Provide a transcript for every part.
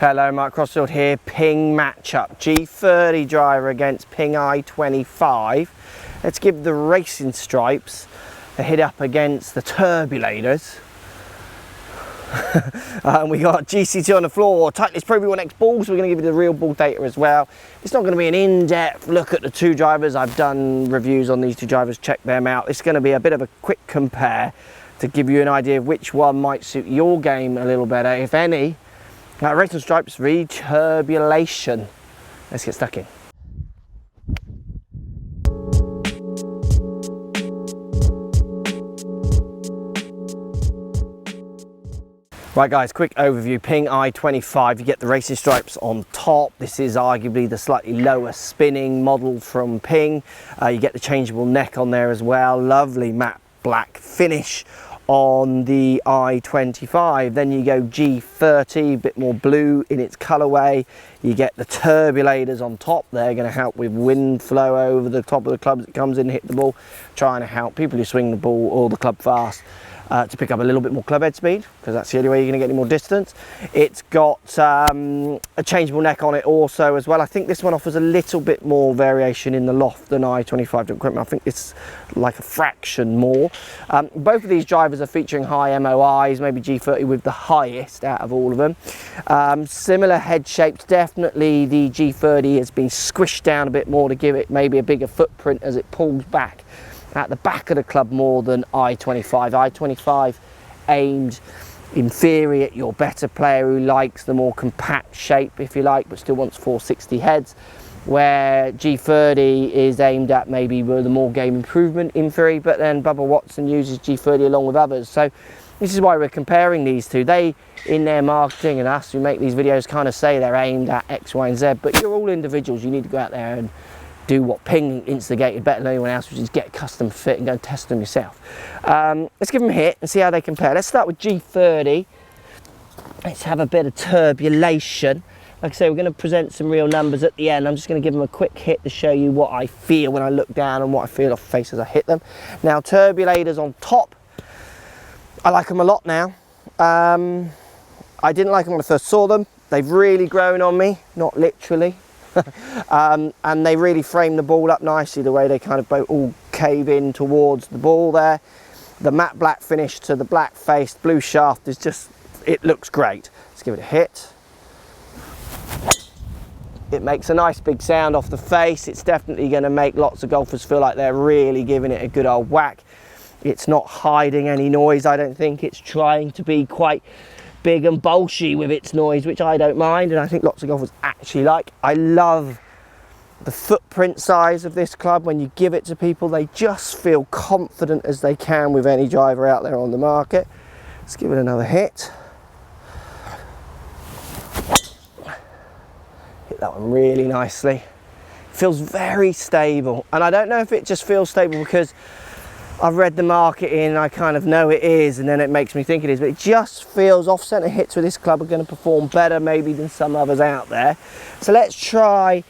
Hello, Mark Crossfield here. Ping matchup. G30 driver against Ping i25. Let's give the racing stripes a hit up against the turbulators. We got GC2 on the floor. Titleist Pro V1X balls. We're going to give you the real ball data as well. It's not going to be an in-depth look at the two drivers. I've done reviews on these two drivers. Check them out. It's going to be a bit of a quick compare to give you an idea of which one might suit your game a little better, if any. Racing stripes, returbulation. Let's get stuck in. Right guys, quick overview. Ping i25, you get the racing stripes on top. This is arguably the slightly lower spinning model from Ping. You get the changeable neck on there as well. Lovely matte black finish on the i25. Then you go G30, a bit more blue in its colorway. You get the turbulators on top. They're going to help with wind flow over the top of the club as it comes in, hit the ball, trying to help people who swing the ball or the club fast to pick up a little bit more club head speed, because that's the only way you're going to get any more distance. It's got a changeable neck on it also as well. I think this one offers a little bit more variation in the loft than i25. Don't quote me, I think it's like a fraction more. Both of these drivers are featuring high MOIs, maybe G30 with the highest out of all of them. Similar head shapes. Definitely the G30 has been squished down a bit more to give it maybe a bigger footprint as it pulls back at the back of the club more than i25. i25 aimed in theory at your better player who likes the more compact shape, if you like, but still wants 460 heads, where G30 is aimed at maybe with the more game improvement in theory, but then Bubba Watson uses G30 along with others. So this is why we're comparing these two. They, in their marketing, and us who make these videos, kind of say they're aimed at X, Y, and Z, but you're all individuals. You need to go out there and do what Ping instigated better than anyone else, which is get a custom fit and go and test them yourself. Let's give them a hit and see how they compare. Let's start with G30. Let's have a bit of turbulation. Like I say, we're going to present some real numbers at the end. I'm just going to give them a quick hit to show you what I feel when I look down and what I feel off face as I hit them. Now, turbulators on top, I like them a lot now. I didn't like them when I first saw them. They've really grown on me, not literally. And they really frame the ball up nicely, the way they kind of both all cave in towards the ball there. The matte black finish to the black faced blue shaft is just, it looks great. Let's give it a hit. It makes a nice big sound off the face. It's definitely going to make lots of golfers feel like they're really giving it a good old whack. It's not hiding any noise, I don't think. It's trying to be quite big and bolshy with its noise, which I don't mind, and I think lots of golfers actually like. I love the footprint size of this club. When you give it to people, they just feel confident as they can with any driver out there on the market. Let's give it another hit. Hit that one really nicely. Feels very stable, and I don't know if it just feels stable because I've read the marketing and I kind of know it is, and then it makes me think it is, but it just feels off-centre hits with this club are going to perform better maybe than some others out there. So let's try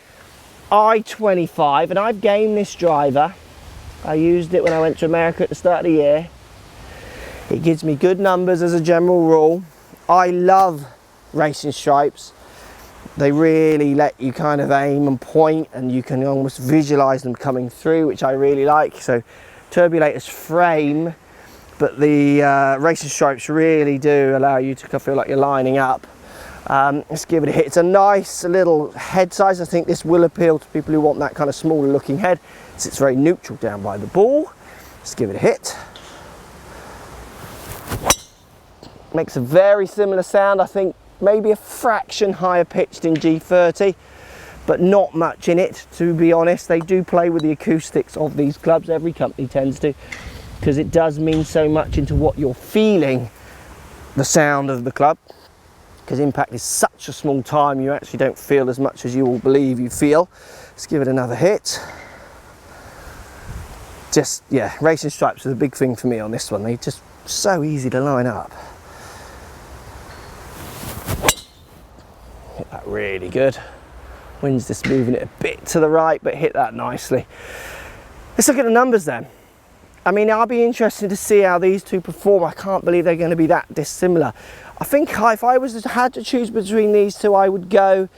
i25, and I've gamed this driver. I used it when I went to America at the start of the year. It gives me good numbers as a general rule. I love racing stripes. They really let you kind of aim and point, and you can almost visualise them coming through, which I really like. So turbulators frame, but the racing stripes really do allow you to feel like you're lining up. Let's give it a hit. It's a nice little head size. I think this will appeal to people who want that kind of smaller looking head. It sits very neutral down by the ball. Let's give it a hit. Makes a very similar sound. I think maybe a fraction higher pitched than G30, but not much in it, to be honest. They do play with the acoustics of these clubs. Every company tends to, because it does mean so much into what you're feeling, the sound of the club. Because impact is such a small time, you actually don't feel as much as you all believe you feel. Let's give it another hit. Just, yeah, racing stripes are the big thing for me on this one. They're just so easy to line up. Hit that really good. Wind's just moving it a bit to the right, but hit that nicely. Let's look at the numbers then. I mean, I'll be interested to see how these two perform. I can't believe they're going to be that dissimilar. I think if I had to choose between these two, I would go,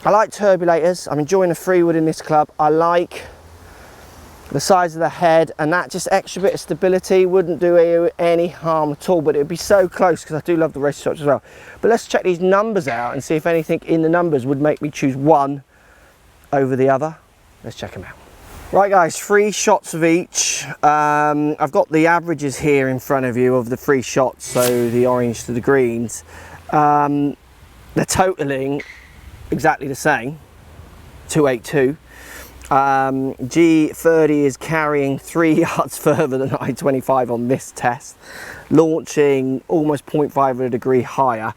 I like turbulators. I'm enjoying the freewood in this club. I like the size of the head, and that just extra bit of stability wouldn't do any harm at all, but it would be so close because I do love the racing stripes as well. But let's check these numbers out and see if anything in the numbers would make me choose one over the other. Let's check them out. Right guys, 3 shots of each. I've got the averages here in front of you of the 3 shots, so the orange to the greens. They're totaling exactly the same, 282. G30 is carrying 3 yards further than i25 on this test, launching almost 0.5 of a degree higher.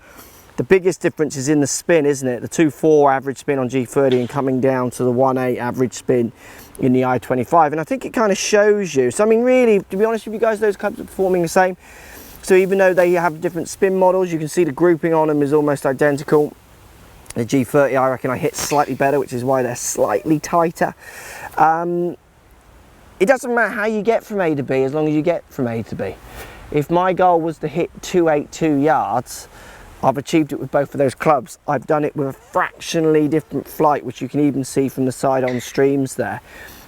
The biggest difference is in the spin, isn't it? The 2.4 average spin on G30 and coming down to the 1.8 average spin in the i25. And I think it kind of shows you. So I mean, really, to be honest with you guys, those clubs are performing the same. So even though they have different spin models, you can see the grouping on them is almost identical. The G30, I reckon I hit slightly better, which is why they're slightly tighter. It doesn't matter how you get from A to B, as long as you get from A to B. If my goal was to hit 282 yards, I've achieved it with both of those clubs. I've done it with a fractionally different flight, which you can even see from the side-on streams there.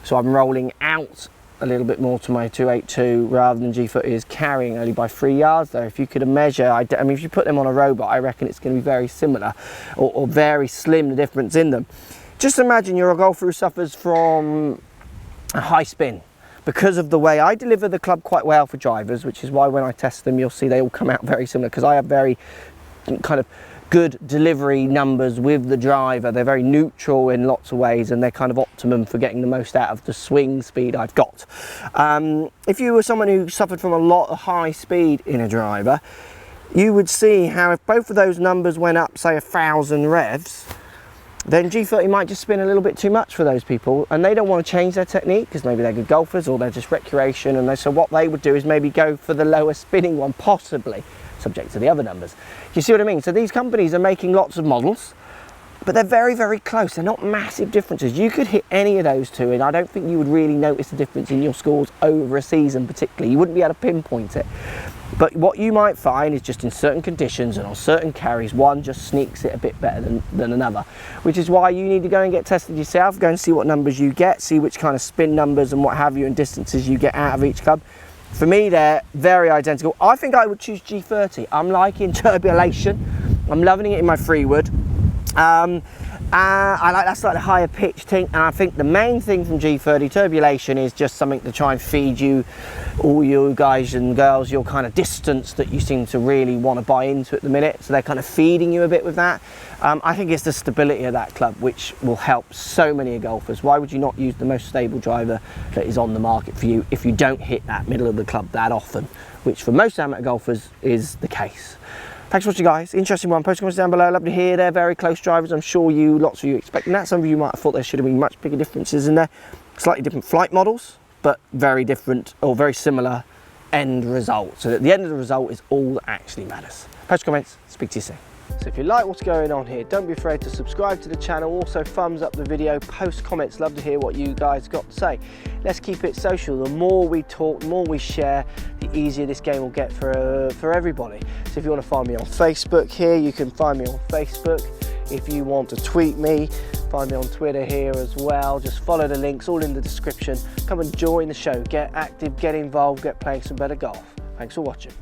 So I'm rolling out a little bit more to my 282 rather than G30 is carrying only by 3 yards though. If you could measure, I mean, if you put them on a robot, I reckon it's going to be very similar or very slim, the difference in them. Just imagine you're a golfer who suffers from a high spin. Because of the way I deliver the club quite well for drivers, which is why when I test them, you'll see they all come out very similar, because I have very kind of good delivery numbers with the driver. They're very neutral in lots of ways, and they're kind of optimum for getting the most out of the swing speed I've got. If you were someone who suffered from a lot of high speed in a driver, you would see how if both of those numbers went up, say 1,000 revs, then G30 might just spin a little bit too much for those people, and they don't want to change their technique because maybe they're good golfers or they're just recreation, and so what they would do is maybe go for the lower spinning one, possibly, subject to the other numbers. You see what I mean? So these companies are making lots of models, but they're very, very close. They're not massive differences. You could hit any of those two, and I don't think you would really notice the difference in your scores over a season particularly. You wouldn't be able to pinpoint it. But what you might find is just in certain conditions and on certain carries, one just sneaks it a bit better than another, which is why you need to go and get tested yourself, go and see what numbers you get, see which kind of spin numbers and what have you and distances you get out of each club. For me, they're very identical. I think I would choose G30. I'm liking turbulation. I'm loving it in my freewood. I like that slightly higher pitch thing, and I think the main thing from G30 turbulation is just something to try and feed you, all you guys and girls, your kind of distance that you seem to really want to buy into at the minute. So they're kind of feeding you a bit with that. I think it's the stability of that club which will help so many golfers. Why would you not use the most stable driver that is on the market for you if you don't hit that middle of the club that often, which for most amateur golfers is the case. Thanks for watching, guys. Interesting one. Post comments down below. Love to hear. They're very close drivers. I'm sure lots of you expecting that. Some of you might have thought there should have been much bigger differences in there. Slightly different flight models, but very different or very similar end result. So at the end of the result is all that actually matters. Post comments. Speak to you soon. So if you like what's going on here, don't be afraid to subscribe to the channel. Also thumbs up the video, post comments. Love to hear what you guys got to say. Let's keep it social. The more we talk, the more we share, the easier this game will get for everybody. So if you want to find me on Facebook here, you can find me on Facebook. If you want to tweet me, find me on Twitter here as well. Just follow the links, all in the description. Come and join the show. Get active, get involved, get playing some better golf. Thanks for watching.